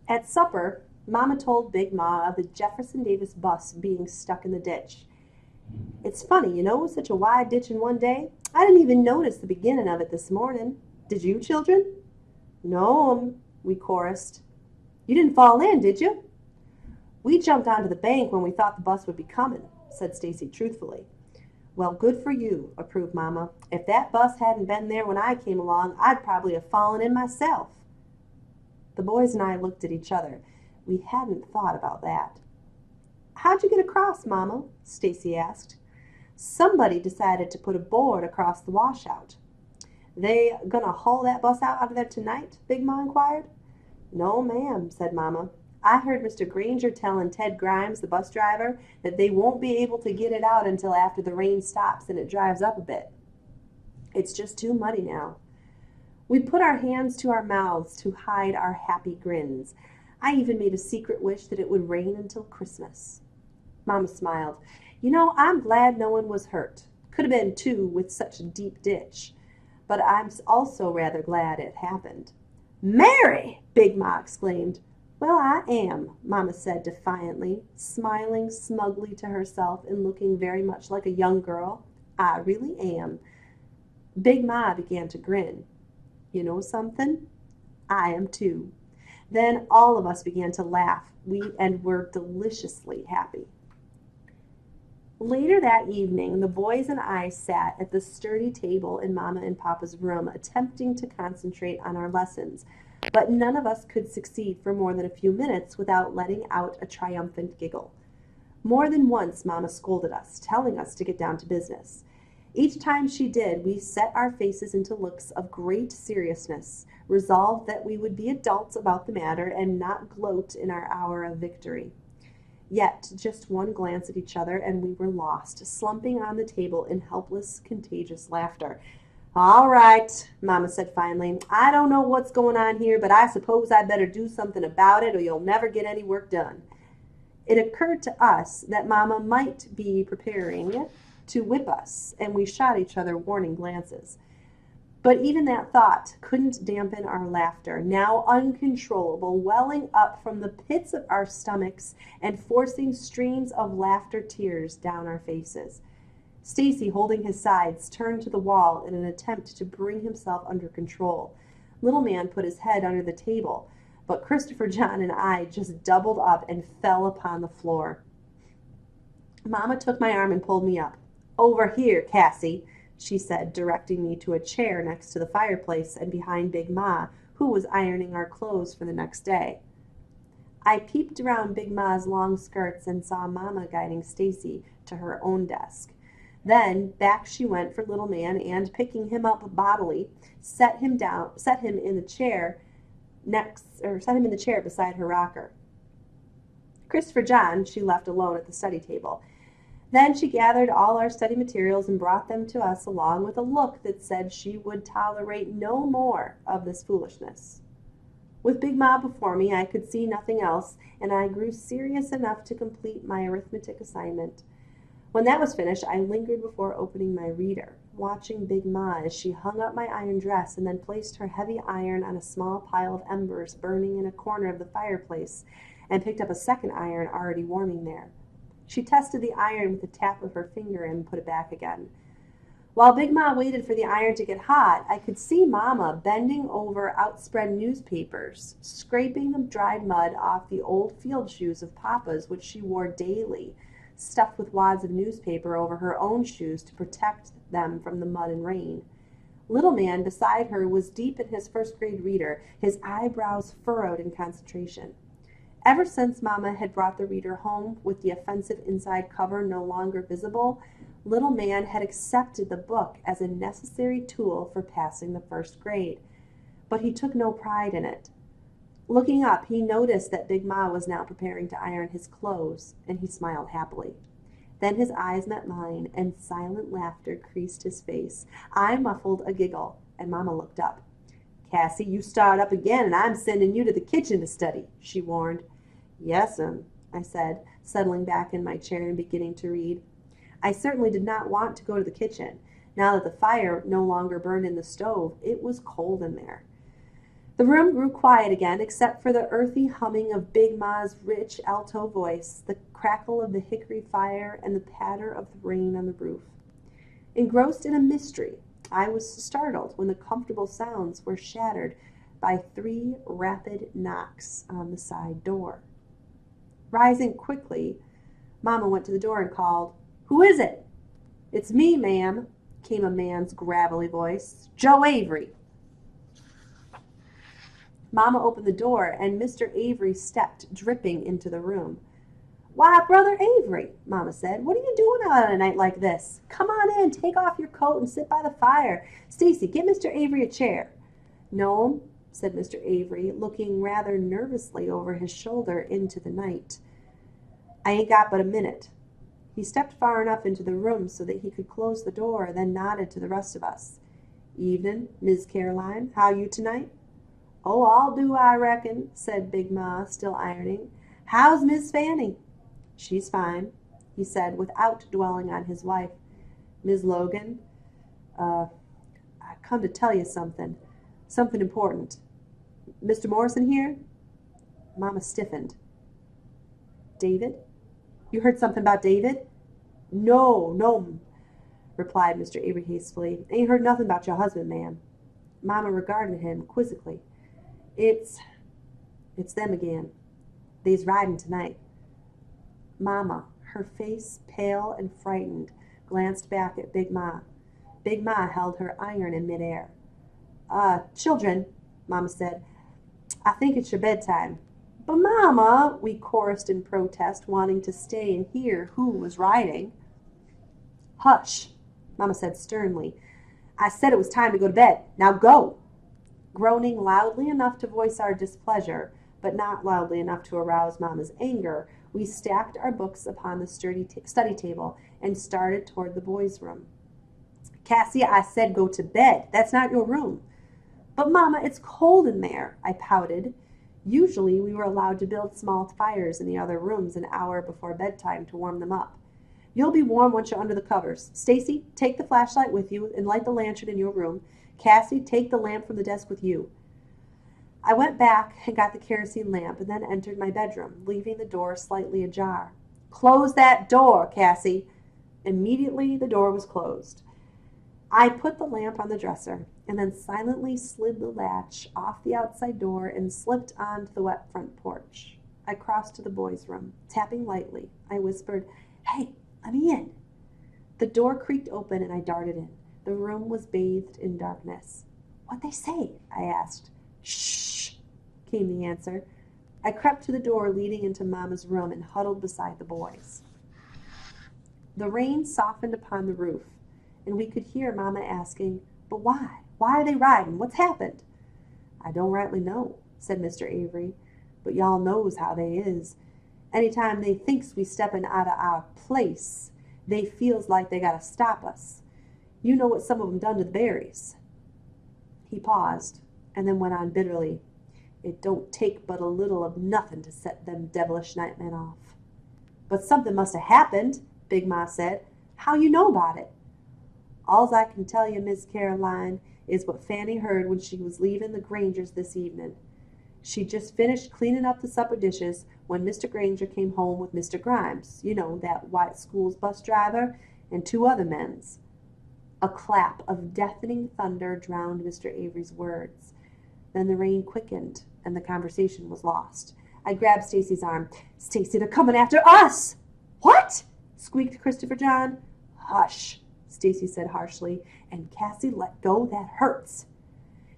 At supper, Mama told Big Ma of the Jefferson Davis bus being stuck in the ditch. It's funny, such a wide ditch in one day. I didn't even notice the beginning of it this morning. Did you, children? No, we chorused. You didn't fall in, did you? We jumped onto the bank when we thought the bus would be coming, said Stacy truthfully. Well, good for you, approved Mama. If that bus hadn't been there when I came along, I'd probably have fallen in myself. The boys and I looked at each other. We hadn't thought about that. How'd you get across, Mama? Stacy asked. Somebody decided to put a board across the washout. They gonna haul that bus out of there tonight? Big Ma inquired. No, ma'am, said Mama. I heard Mr. Granger telling Ted Grimes, the bus driver, that they won't be able to get it out until after the rain stops and it dries up a bit. It's just too muddy now. We put our hands to our mouths to hide our happy grins. I even made a secret wish that it would rain until Christmas. Mama smiled. I'm glad no one was hurt. Could have been, too, with such a deep ditch. But I'm also rather glad it happened. Mary! Big Ma exclaimed. Well, I am, Mama said defiantly, smiling smugly to herself and looking very much like a young girl. I really am. Big Ma began to grin. You know something? I am too. Then all of us began to laugh, and were deliciously happy. Later that evening, the boys and I sat at the sturdy table in Mama and Papa's room, attempting to concentrate on our lessons, but none of us could succeed for more than a few minutes without letting out a triumphant giggle. More than once Mama scolded us, telling us to get down to business. Each time she did, we set our faces into looks of great seriousness, resolved that we would be adults about the matter and not gloat in our hour of victory. Yet just one glance at each other and we were lost, slumping on the table in helpless, contagious laughter. All right, Mama said finally. I don't know what's going on here, but I suppose I better do something about it or you'll never get any work done. It occurred to us that Mama might be preparing to whip us, and we shot each other warning glances. But even that thought couldn't dampen our laughter, now uncontrollable, welling up from the pits of our stomachs and forcing streams of laughter tears down our faces. Stacy, holding his sides, turned to the wall in an attempt to bring himself under control. Little Man put his head under the table, but Christopher John and I just doubled up and fell upon the floor. Mama took my arm and pulled me up. Over here, Cassie, she said, directing me to a chair next to the fireplace and behind Big Ma, who was ironing our clothes for the next day. I peeped around Big Ma's long skirts and saw Mama guiding Stacy to her own desk. Then back she went for Little Man and, picking him up bodily, set him in the chair beside her rocker. Christopher John she left alone at the study table. Then she gathered all our study materials and brought them to us along with a look that said she would tolerate no more of this foolishness. With Big Ma before me, I could see nothing else, and I grew serious enough to complete my arithmetic assignment. When that was finished, I lingered before opening my reader, watching Big Ma as she hung up my iron dress and then placed her heavy iron on a small pile of embers burning in a corner of the fireplace and picked up a second iron already warming there. She tested the iron with a tap of her finger and put it back again. While Big Ma waited for the iron to get hot, I could see Mama bending over outspread newspapers, scraping the dried mud off the old field shoes of Papa's which she wore daily, stuffed with wads of newspaper over her own shoes to protect them from the mud and rain. Little Man beside her was deep in his first-grade reader, his eyebrows furrowed in concentration. Ever since Mama had brought the reader home with the offensive inside cover no longer visible, Little Man had accepted the book as a necessary tool for passing the first grade. But he took no pride in it. Looking up, he noticed that Big Ma was now preparing to iron his clothes, and he smiled happily. Then his eyes met mine, and silent laughter creased his face. I muffled a giggle, and Mama looked up. Cassie, you start up again, and I'm sending you to the kitchen to study, she warned. Yes'm, I said, settling back in my chair and beginning to read. I certainly did not want to go to the kitchen. Now that the fire no longer burned in the stove, it was cold in there. The room grew quiet again, except for the earthy humming of Big Ma's rich alto voice, the crackle of the hickory fire, and the patter of the rain on the roof. Engrossed in a mystery, I was startled when the comfortable sounds were shattered by 3 rapid knocks on the side door. Rising quickly, Mama went to the door and called, "Who is it?" "It's me, ma'am," came a man's gravelly voice. "Joe Avery." Mama opened the door, and Mr. Avery stepped, dripping, into the room. "Why, Brother Avery," Mama said, "what are you doing out on a night like this? Come on in, take off your coat, and sit by the fire. Stacy, get Mr. Avery a chair." "No," said Mr. Avery, looking rather nervously over his shoulder into the night. "I ain't got but a minute." He stepped far enough into the room so that he could close the door, then nodded to the rest of us. "Evening, Miss Caroline. How you tonight?" "Oh, I'll do, I reckon," said Big Ma, still ironing. "How's Miss Fanny?" "She's fine," he said, without dwelling on his wife. "Miss Logan, I come to tell you something important. Mr. Morrison here?" Mama stiffened. "David? You heard something about David?" No, replied Mr. Avery hastily. "Ain't heard nothing about your husband, ma'am." Mama regarded him quizzically. It's them again. They's riding tonight." Mama, her face pale and frightened, glanced back at Big Ma. Big Ma held her iron in midair. Children," Mama said, "I think it's your bedtime." "But, Mama," we chorused in protest, wanting to stay and hear who was riding. "Hush," Mama said sternly. "I said it was time to go to bed. Now go." Groaning loudly enough to voice our displeasure, but not loudly enough to arouse Mama's anger, we stacked our books upon the study table and started toward the boys' room. "Cassie, I said go to bed. That's not your room." "But, Mama, it's cold in there," I pouted. Usually we were allowed to build small fires in the other rooms an hour before bedtime to warm them up. "You'll be warm once you're under the covers. Stacy, take the flashlight with you and light the lantern in your room. Cassie, take the lamp from the desk with you." I went back and got the kerosene lamp and then entered my bedroom, leaving the door slightly ajar. "Close that door, Cassie." Immediately the door was closed. I put the lamp on the dresser and then silently slid the latch off the outside door and slipped onto the wet front porch. I crossed to the boys' room. Tapping lightly, I whispered, "Hey, let me in." The door creaked open and I darted in. The room was bathed in darkness. "What'd they say?" I asked. "Shh," came the answer. I crept to the door leading into Mama's room and huddled beside the boys. The rain softened upon the roof, and we could hear Mama asking, "But why? Why are they riding? What's happened?" "I don't rightly know," said Mr. Avery, "but y'all knows how they is. Anytime they thinks we steppin' out of our place, they feels like they gotta stop us. You know what some of 'em done to the berries." He paused, and then went on bitterly, "It don't take but a little of nothing to set them devilish nightmen off." "But something must have happened," Big Ma said. "How you know about it?" "Alls I can tell you, Miss Caroline, is what Fanny heard when she was leaving the Grangers this evening. She'd just finished cleaning up the supper dishes when Mr. Granger came home with Mr. Grimes, you know, that white school's bus driver, and 2 other men's." A clap of deafening thunder drowned Mr. Avery's words. Then the rain quickened, and the conversation was lost. I grabbed Stacy's arm. "Stacy, they're coming after us!" "What?" squeaked Christopher John. "Hush," Stacy said harshly, "and Cassie, let go. That hurts."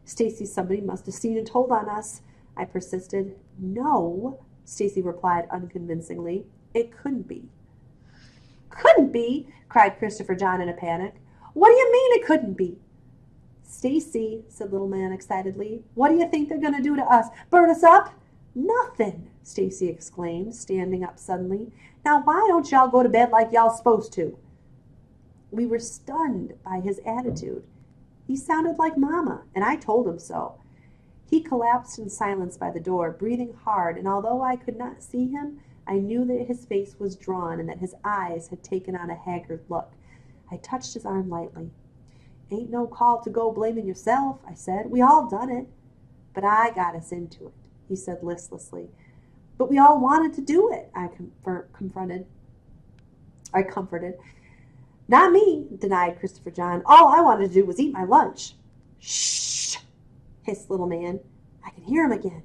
"Stacy, somebody must have seen and told on us," I persisted. "No," Stacy replied unconvincingly. "It couldn't be." "Couldn't be?" cried Christopher John in a panic. "What do you mean it couldn't be?" "Stacy," said Little Man excitedly, "what do you think they're going to do to us? Burn us up?" "Nothing," Stacy exclaimed, standing up suddenly. "Now why don't y'all go to bed like y'all supposed to?" We were stunned by his attitude. He sounded like Mama, and I told him so. He collapsed in silence by the door, breathing hard, and although I could not see him, I knew that his face was drawn and that his eyes had taken on a haggard look. I touched his arm lightly. "Ain't no call to go blaming yourself," I said. "We all done it." but I got us into it," he said listlessly. "But we all wanted to do it," I comforted. "Not me," denied Christopher John. "All I wanted to do was eat my lunch." "Shh!" hissed little man. I could hear him again.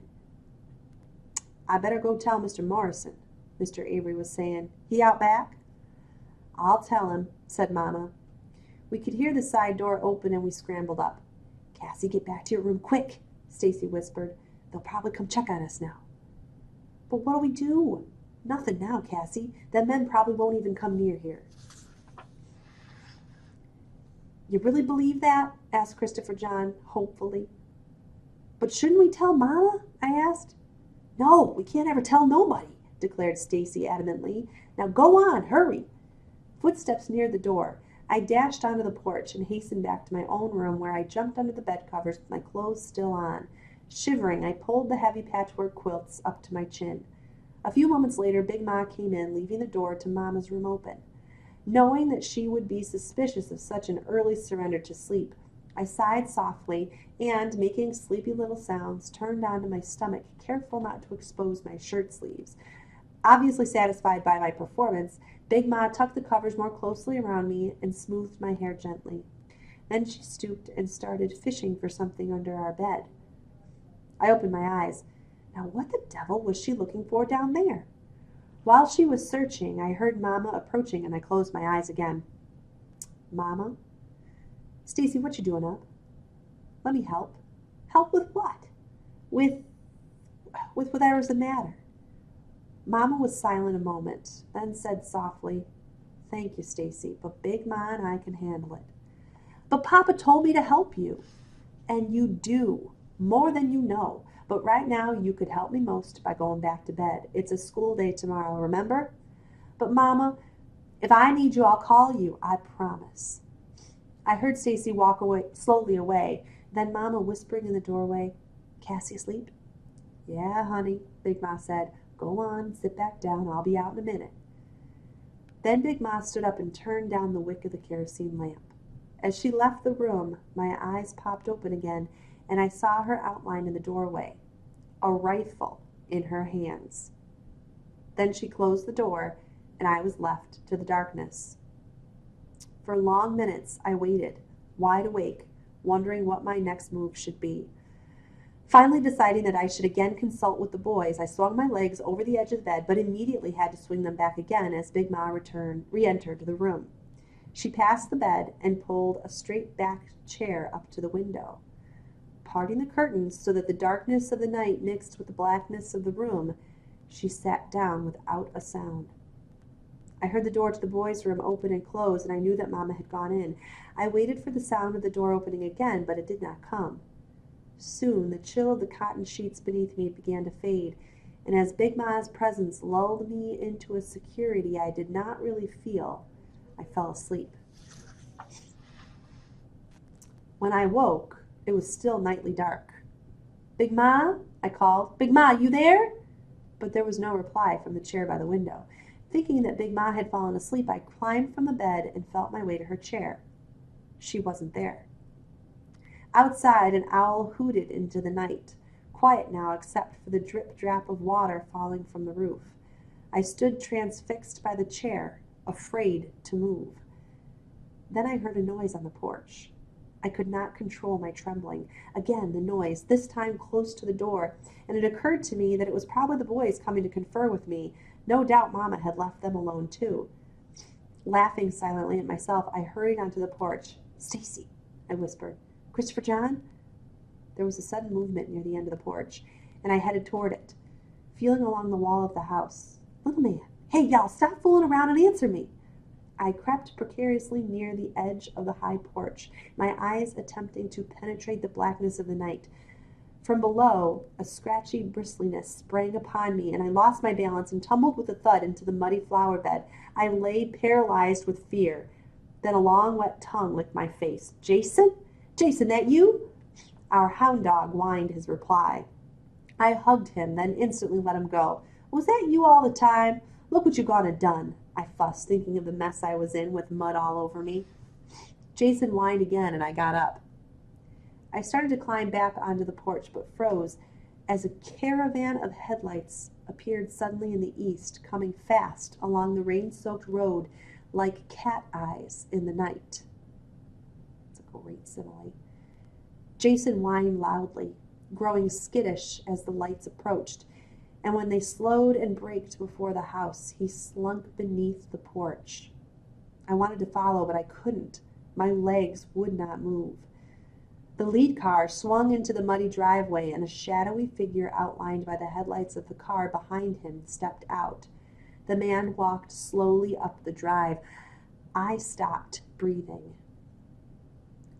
"I better go tell Mr. Morrison," Mr. Avery was saying. "He out back?" "I'll tell him," said Mama. We could hear the side door open and we scrambled up. "Cassie, get back to your room quick," Stacy whispered. "They'll probably come check on us now." "But what'll we do?" "Nothing now, Cassie. Them men probably won't even come near here." "You really believe that?" asked Christopher John, hopefully. "But shouldn't we tell Mama?" I asked. "No, we can't ever tell nobody," declared Stacy adamantly. "Now go on, hurry." Footsteps neared the door. I dashed onto the porch and hastened back to my own room, where I jumped under the bed covers with my clothes still on. Shivering, I pulled the heavy patchwork quilts up to my chin. A few moments later, Big Ma came in, leaving the door to Mama's room open. Knowing that she would be suspicious of such an early surrender to sleep, I sighed softly and, making sleepy little sounds, turned onto my stomach, careful not to expose my shirt sleeves. Obviously satisfied by my performance, Big Ma tucked the covers more closely around me and smoothed my hair gently. Then she stooped and started fishing for something under our bed. I opened my eyes. Now what the devil was she looking for down there? While she was searching, I heard Mama approaching and I closed my eyes again. "Mama?" "Stacy, what you doing up?" "Let me help." "Help with what?" With whatever's the matter." Mama was silent a moment, then said softly, "Thank you, Stacy, but Big Ma and I can handle it." "But Papa told me to help you." "And you do, more than you know. But right now you could help me most by going back to bed. It's a school day tomorrow, remember?" "But Mama, if I need you, I'll call you. I promise." I heard Stacy walk slowly away, then Mama whispering in the doorway, "Cassie asleep?" "Yeah, honey," Big Ma said. "Go on, sit back down. I'll be out in a minute." Then Big Ma stood up and turned down the wick of the kerosene lamp. As she left the room, my eyes popped open again, and I saw her outlined in the doorway, a rifle in her hands. Then she closed the door, and I was left to the darkness. For long minutes I waited, wide awake, wondering what my next move should be. Finally deciding that I should again consult with the boys, I swung my legs over the edge of the bed, but immediately had to swing them back again as Big Ma re-entered the room. She passed the bed and pulled a straight-backed chair up to the window. Parting the curtains so that the darkness of the night mixed with the blackness of the room, she sat down without a sound. I heard the door to the boys' room open and close, and I knew that Mama had gone in. I waited for the sound of the door opening again, but it did not come. Soon the chill of the cotton sheets beneath me began to fade, and as Big Ma's presence lulled me into a security I did not really feel, I fell asleep. When I woke, it was still nightly dark. "Big Ma?" I called. "Big Ma, you there?" But there was no reply from the chair by the window. Thinking that Big Ma had fallen asleep, I climbed from the bed and felt my way to her chair. She wasn't there. Outside, an owl hooted into the night, quiet now except for the drip-drap of water falling from the roof. I stood transfixed by the chair, afraid to move. Then I heard a noise on the porch. I could not control my trembling. Again, the noise, this time close to the door, and it occurred to me that it was probably the boys coming to confer with me. No doubt Mama had left them alone, too. Laughing silently at myself, I hurried onto the porch. "Stacy," I whispered. "Christopher John?" There was a sudden movement near the end of the porch, and I headed toward it, feeling along the wall of the house. "Little man, hey, y'all, stop fooling around and answer me." I crept precariously near the edge of the high porch, my eyes attempting to penetrate the blackness of the night. From below, a scratchy bristliness sprang upon me, and I lost my balance and tumbled with a thud into the muddy flower bed. I lay paralyzed with fear. Then a long, wet tongue licked my face. "Jason? Jason, that you?" Our hound dog whined his reply. I hugged him, then instantly let him go. "Was that you all the time? Look what you gone and done," I fussed, thinking of the mess I was in with mud all over me. Jason whined again, and I got up. I started to climb back onto the porch, but froze as a caravan of headlights appeared suddenly in the east, coming fast along the rain-soaked road like cat eyes in the night. It's a great simile. Jason whined loudly, growing skittish as the lights approached, and when they slowed and braked before the house, he slunk beneath the porch. I wanted to follow, but I couldn't. My legs would not move. The lead car swung into the muddy driveway, and a shadowy figure outlined by the headlights of the car behind him stepped out. The man walked slowly up the drive. I stopped breathing.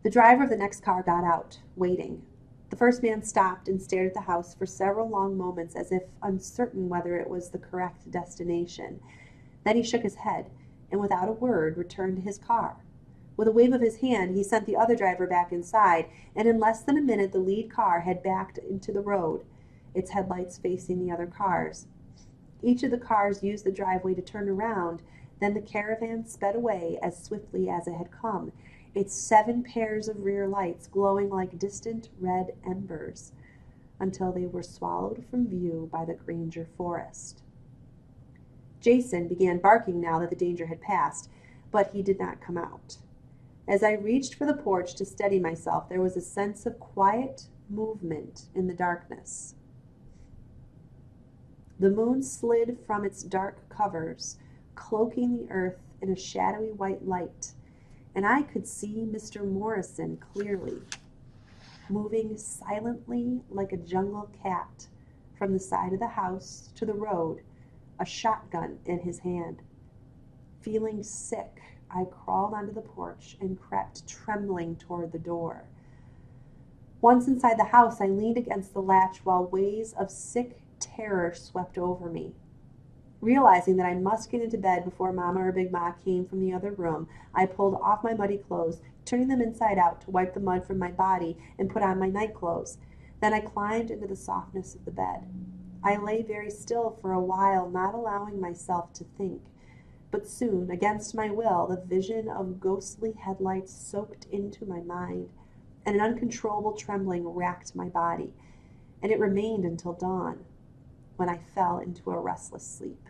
The driver of the next car got out, waiting. The first man stopped and stared at the house for several long moments as if uncertain whether it was the correct destination. Then he shook his head, and without a word returned to his car. With a wave of his hand, he sent the other driver back inside, and in less than a minute the lead car had backed into the road, its headlights facing the other cars. Each of the cars used the driveway to turn around, then the caravan sped away as swiftly as it had come, its 7 pairs of rear lights glowing like distant red embers, until they were swallowed from view by the Granger forest. Jason began barking now that the danger had passed, but he did not come out. As I reached for the porch to steady myself, there was a sense of quiet movement in the darkness. The moon slid from its dark covers, cloaking the earth in a shadowy white light, and I could see Mr. Morrison clearly, moving silently like a jungle cat from the side of the house to the road, a shotgun in his hand. Feeling sick, I crawled onto the porch and crept trembling toward the door. Once inside the house, I leaned against the latch while waves of sick terror swept over me. Realizing that I must get into bed before Mama or Big Ma came from the other room, I pulled off my muddy clothes, turning them inside out to wipe the mud from my body and put on my night clothes. Then I climbed into the softness of the bed. I lay very still for a while, not allowing myself to think. But soon, against my will, the vision of ghostly headlights soaked into my mind, and an uncontrollable trembling racked my body, and it remained until dawn, when I fell into a restless sleep.